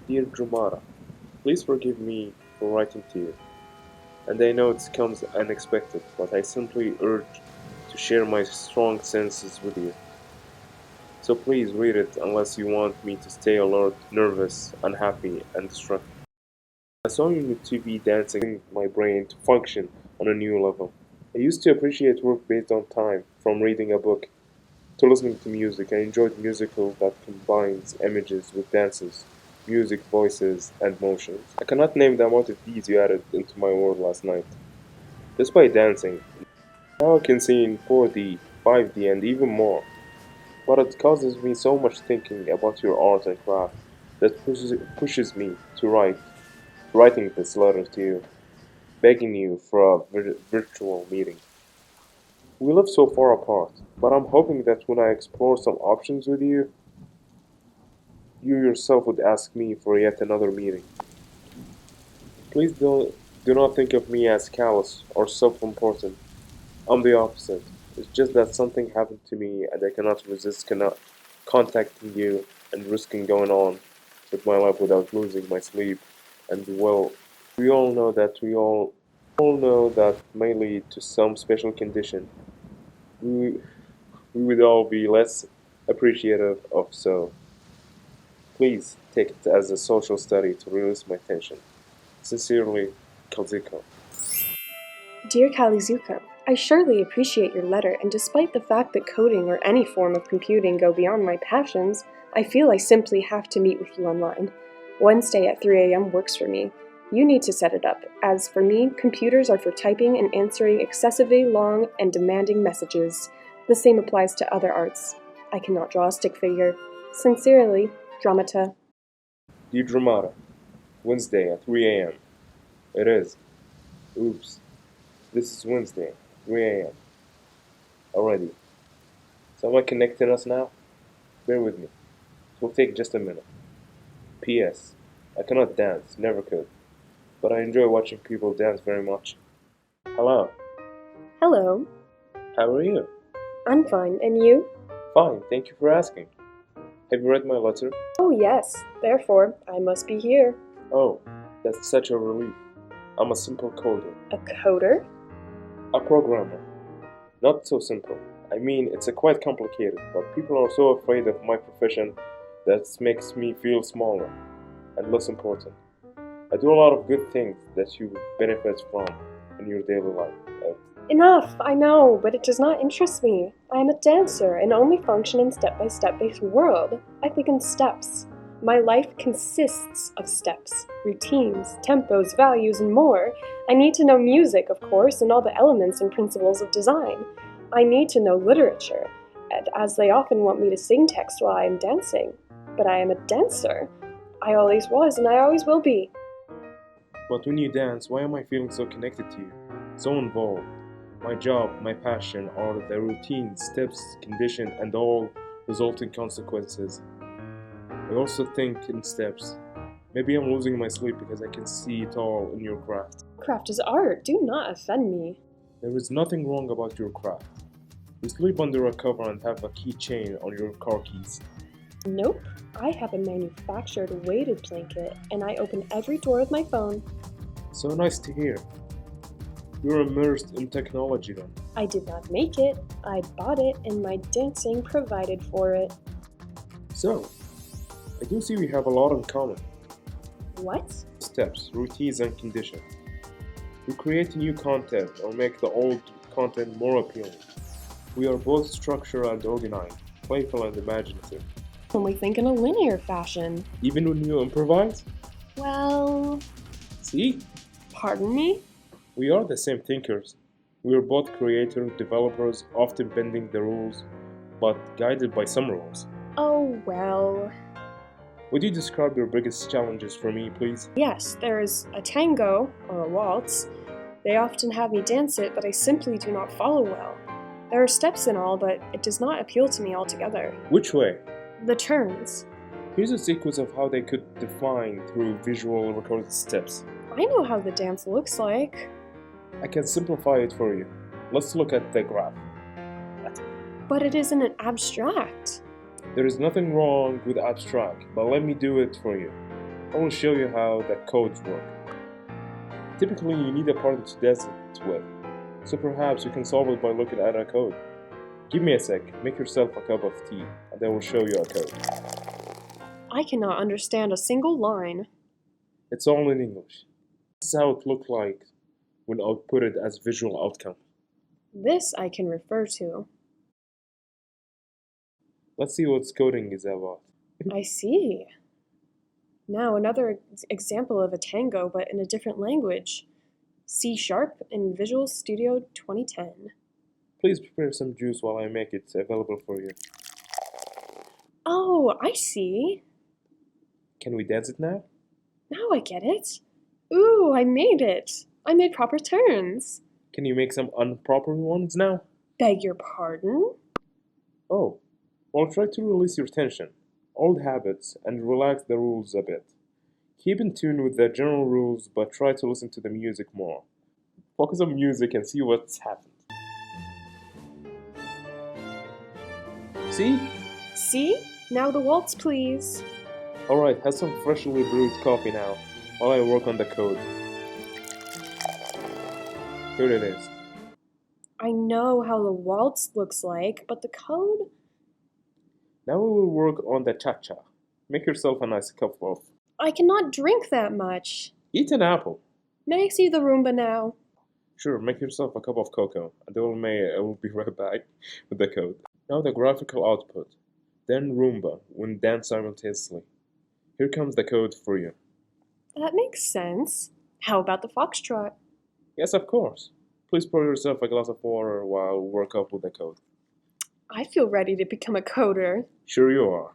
Dear Jumara, please forgive me for writing to you, and I know it comes unexpected, but I simply urge to share my strong senses with you. So please read it unless you want me to stay alert, nervous, unhappy, and distracted. I saw you on TV dancing my brain to function on a new level. I used to appreciate work based on time, from reading a book to listening to music. I enjoyed musical that combines images with dances, music, voices, and motions. I cannot name the amount of beats you added into my world last night. Just by dancing, now I can see in 4D, 5D, and even more. But it causes me so much thinking about your art and craft that pushes me to writing this letter to you, begging you for a virtual meeting. We live so far apart, but I'm hoping that when I explore some options with you, you yourself would ask me for yet another meeting. Please do not think of me as callous or self-important. I'm the opposite. It's just that something happened to me and I cannot resist contacting you and risking going on with my life without losing my sleep. And well, we all know that may lead to some special condition we, we would all be less appreciative of. So please take it as a social study to release my tension. Sincerely, Kalziko. Dear Kalizuka, I surely appreciate your letter, and despite the fact that coding or any form of computing go beyond my passions, I feel I simply have to meet with you online. Wednesday at 3 a.m. works for me. You need to set it up. As for me, computers are for typing and answering excessively long and demanding messages. The same applies to other arts. I cannot draw a stick figure. Sincerely, Dramata. Dear Dramata, Wednesday at 3 a.m. It is. Oops. This is Wednesday, 3 a.m. already. Someone connecting us now? Bear with me. It will take just a minute. P.S. I cannot dance, never could. But I enjoy watching people dance very much. Hello, Hello. how are you? I'm fine, and you? Fine, thank you for asking. Have you read my letter? Oh, yes. Therefore, I must be here. Oh, that's such a relief. I'm a simple coder. A coder? A programmer. Not so simple. I mean, it's a quite complicated, but people are so afraid of my profession that it makes me feel smaller and less important. I do a lot of good things that you would benefit from in your daily life. Enough, I know, but it does not interest me. I am a dancer and only function in step-by-step based world. I think in steps. My life consists of steps, routines, tempos, values, and more. I need to know music, of course, and all the elements and principles of design. I need to know literature, as they often want me to sing text while I am dancing. But I am a dancer. I always was, and I always will be. But when you dance, why am I feeling so connected to you? So involved? My job, my passion are the routines, steps, condition, and all resulting consequences. I also think in steps. Maybe I'm losing my sleep because I can see it all in your craft. Craft is art. Do not offend me. There is nothing wrong about your craft. You sleep under a cover and have a keychain on your car keys. Nope. I have a manufactured weighted blanket, and I open every door with my phone. So nice to hear. You're immersed in technology then. I did not make it. I bought it, and my dancing provided for it. So, I do see we have a lot in common. What? Steps, routines, and conditions. We create new content or make the old content more appealing. We are both structured and organized, playful and imaginative. Only think in a linear fashion. Even when you improvise? Well, See? pardon me? We are the same thinkers. We are both creators, developers, often bending the rules, but guided by some rules. Oh, well. Would you describe your biggest challenges for me, please? Yes, there's a tango, or a waltz. They often have me dance it, but I simply do not follow well. There are steps and all, but it does not appeal to me altogether. Which way? The turns. Here's a sequence of how they could define through visual recorded steps. I know how the dance looks like. I can simplify it for you. Let's look at the graph. But it isn't an abstract. There is nothing wrong with abstract, but let me do it for you. I will show you how the codes work. Typically, you need a partner to dance it with, so perhaps you can solve it by looking at a code. Give me a sec, make yourself a cup of tea, and I will show you a code. I cannot understand a single line. It's all in English. This is how it looks like when outputted as visual outcome. This I can refer to. Let's see what coding is about. I see. Now another example of a tango, but in a different language. C sharp in Visual Studio 2010. Please prepare some juice while I make it available for you. Oh, I see. Can we dance it now? Now I get it. Ooh, I made it. I made proper turns. Can you make some improper ones now? Beg your pardon? Oh, well, try to release your tension, old habits, and relax the rules a bit. Keep in tune with the general rules, but try to listen to the music more. Focus on music and see what's happened. See? See? Now the waltz, please. Alright, have some freshly brewed coffee now, while I work on the code. Here it is. I know how the waltz looks like, but the code? Now we will work on the cha-cha. Make yourself a nice cup of. I cannot drink that much. Eat an apple. May I see the Roomba now? Sure, make yourself a cup of cocoa, and I will be right back with the code. Now the graphical output, then Roomba when dance simultaneously. Here comes the code for you. That makes sense. How about the foxtrot? Yes, of course. Please pour yourself a glass of water while we work up with the code. I feel ready to become a coder. Sure you are.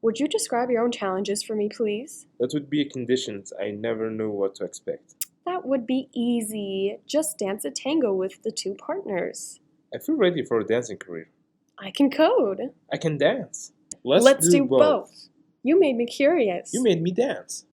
Would you describe your own challenges for me, please? That would be conditions I never knew what to expect. That would be easy. Just dance a tango with the two partners. I feel ready for a dancing career. I can code. I can dance. Let's do both. You made me curious. You made me dance.